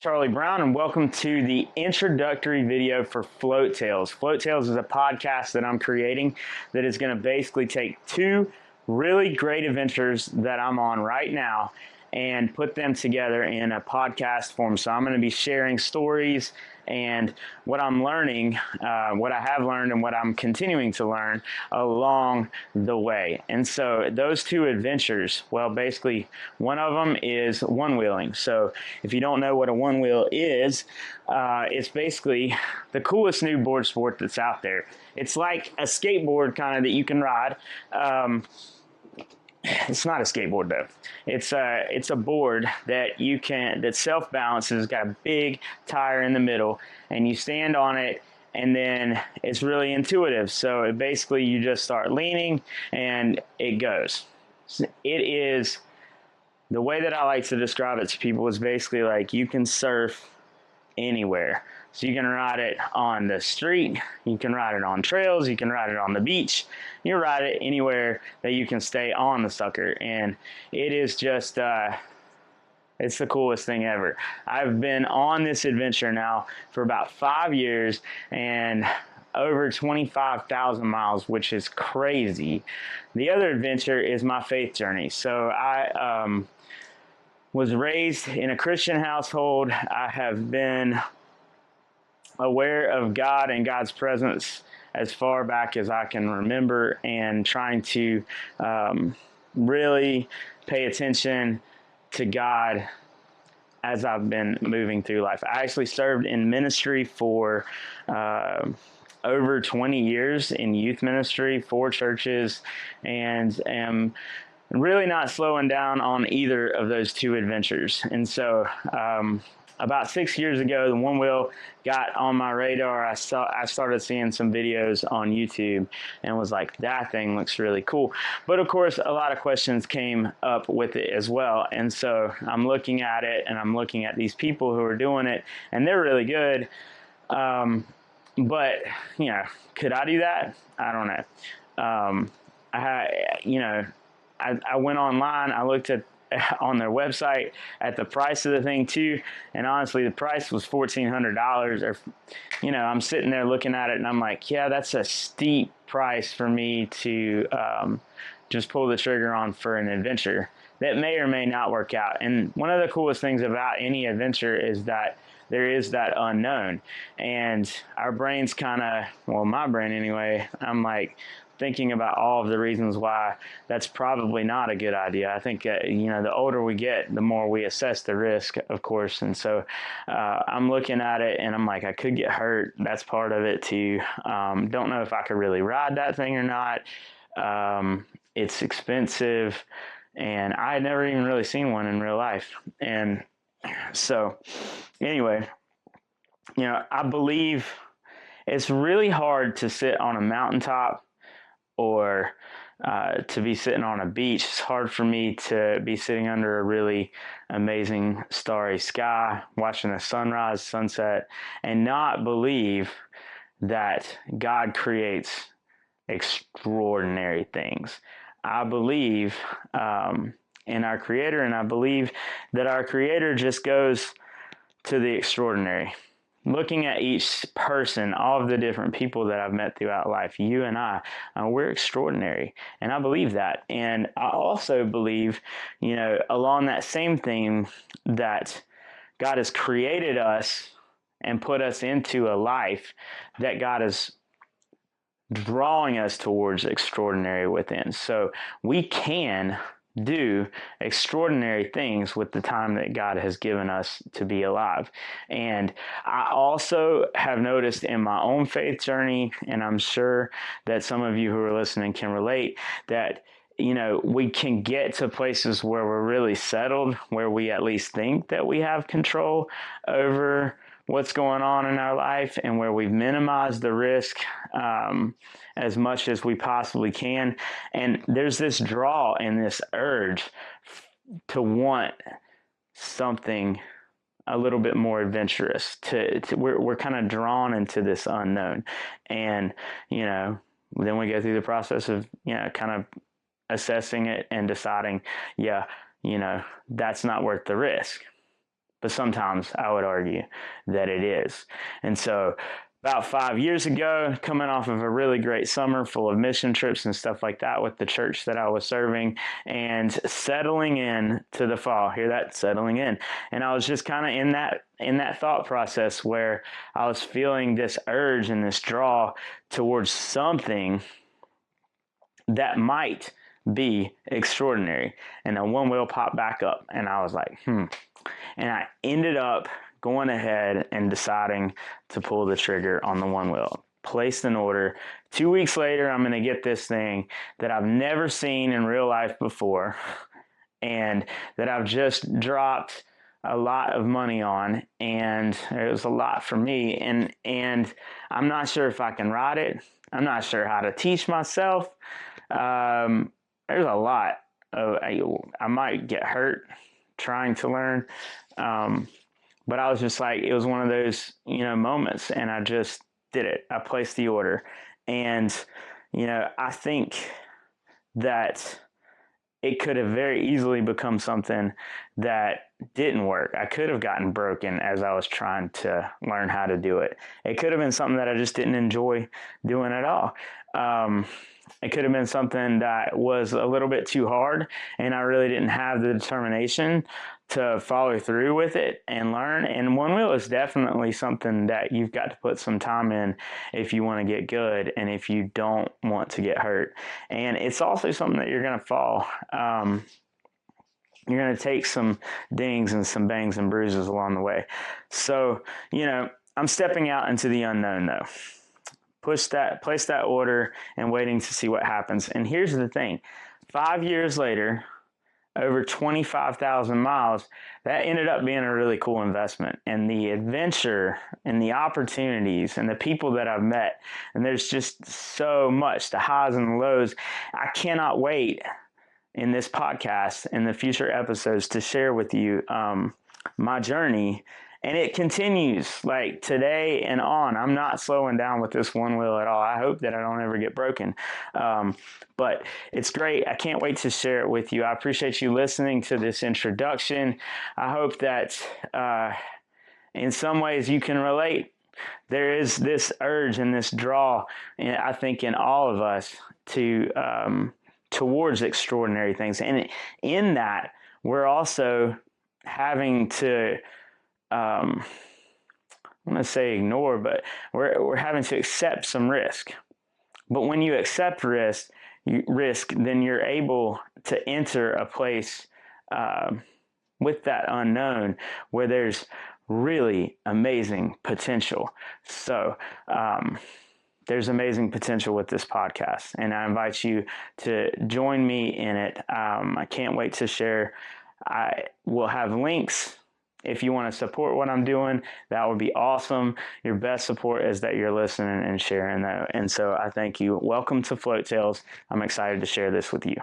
Charlie Brown, and welcome to the introductory video for FloatTales. FloatTales is a podcast that I'm creating that is going to basically take two really great adventures that I'm on right now and put them together in a podcast form. So I'm going to be sharing stories and what I'm learning, what I have learned and what I'm continuing to learn along the way. And so those two adventures, well, basically one of them is one-wheeling. So if you don't know what a one-wheel is, it's basically the coolest new board sport that's out there. It's like a skateboard kind of that you can ride. It's not a skateboard though. It's a board that self balances. Got a big tire in the middle, and you stand on it, and then it's really intuitive. So basically you just start leaning, and it goes. It is the way that I like to describe it to people is basically like you can surf anywhere. So you can ride it on the street, you can ride it on trails, you can ride it on the beach, you ride it anywhere that you can stay on the sucker. And it is just, it's the coolest thing ever. I've been on this adventure now for about 5 years and over 25,000 miles, which is crazy. The other adventure is my faith journey. So I was raised in a Christian household. I have been aware of God and God's presence as far back as I can remember, and trying to really pay attention to God as I've been moving through life. I actually served in ministry for over 20 years in youth ministry, 4 churches, and am really not slowing down on either of those two adventures. And so about 6 years ago, the one wheel got on my radar. I started seeing some videos on YouTube and was like, that thing looks really cool. But of course, a lot of questions came up with it as well. And so I'm looking at it, and I'm looking at these people who are doing it, and they're really good. But, could I do that? I don't know. I went online, I looked at on their website at the price of the thing too, and honestly the price was $1,400. Or I'm sitting there looking at it and I'm like, yeah, that's a steep price for me to just pull the trigger on for an adventure that may or may not work out. And one of the coolest things about any adventure is that there is that unknown, and our brains my brain anyway, I'm like thinking about all of the reasons why that's probably not a good idea. I think, the older we get, the more we assess the risk, of course. And so I'm looking at it and I'm like, I could get hurt. That's part of it too. Don't know if I could really ride that thing or not. It's expensive, and I had never even really seen one in real life. And so anyway, I believe it's really hard to sit on a mountaintop or to be sitting on a beach. It's hard for me to be sitting under a really amazing starry sky, watching the sunrise, sunset, and not believe that God creates extraordinary things. I believe in our Creator, and I believe that our Creator just goes to the extraordinary. Looking at each person, all of the different people that I've met throughout life, you and I, we're extraordinary. And I believe that. And I also believe, along that same theme, that God has created us and put us into a life that God is drawing us towards extraordinary within. So we can do extraordinary things with the time that God has given us to be alive. And I also have noticed in my own faith journey, and I'm sure that some of you who are listening can relate, that we can get to places where we're really settled, where we at least think that we have control over what's going on in our life, and where we've minimized the risk as much as we possibly can. And there's this draw and this urge to want something a little bit more adventurous. We're kind of drawn into this unknown, and then we go through the process of kind of assessing it and deciding, that's not worth the risk. but sometimes I would argue that it is. And so about 5 years ago, coming off of a really great summer full of mission trips and stuff like that with the church that I was serving, and settling in to the fall, hear that, settling in. And I was just kind of in that thought process where I was feeling this urge and this draw towards something that might be extraordinary. And then Onewheel popped back up, and I was like, And I ended up going ahead and deciding to pull the trigger on the Onewheel. Placed an order. 2 weeks later, I'm going to get this thing that I've never seen in real life before, and that I've just dropped a lot of money on, and it was a lot for me. And I'm not sure if I can ride it. I'm not sure how to teach myself. There's a lot of, I might get hurt trying to learn. But I was just like, it was one of those, moments, and I just did it. I placed the order. And, I think that it could have very easily become something that didn't work. I could have gotten broken as I was trying to learn how to do it. It could have been something that I just didn't enjoy doing at all. It could have been something that was a little bit too hard, and I really didn't have the determination to follow through with it and learn. And Onewheel is definitely something that you've got to put some time in if you want to get good and if you don't want to get hurt. And it's also something that you're going to fall. You're going to take some dings and some bangs and bruises along the way. So, I'm stepping out into the unknown though. Place that order and waiting to see what happens. And here's the thing, 5 years later, over 25,000 miles, that ended up being a really cool investment. And the adventure and the opportunities and the people that I've met, and there's just so much, the highs and the lows. I cannot wait in this podcast and the future episodes to share with you my journey. And it continues like today and on. I'm not slowing down with this Onewheel at all. I hope that I don't ever get broken. But it's great. I can't wait to share it with you. I appreciate you listening to this introduction. I hope that in some ways you can relate. There is this urge and this draw, I think, in all of us towards extraordinary things. And in that, we're also having to I want to say ignore, but we're having to accept some risk. But when you accept risk, then you're able to enter a place with that unknown where there's really amazing potential. So there's amazing potential with this podcast, and I invite you to join me in it. I can't wait to share. I will have links. If you want to support what I'm doing, that would be awesome. Your best support is that you're listening and sharing that. And so I thank you. Welcome to FloatTales. I'm excited to share this with you.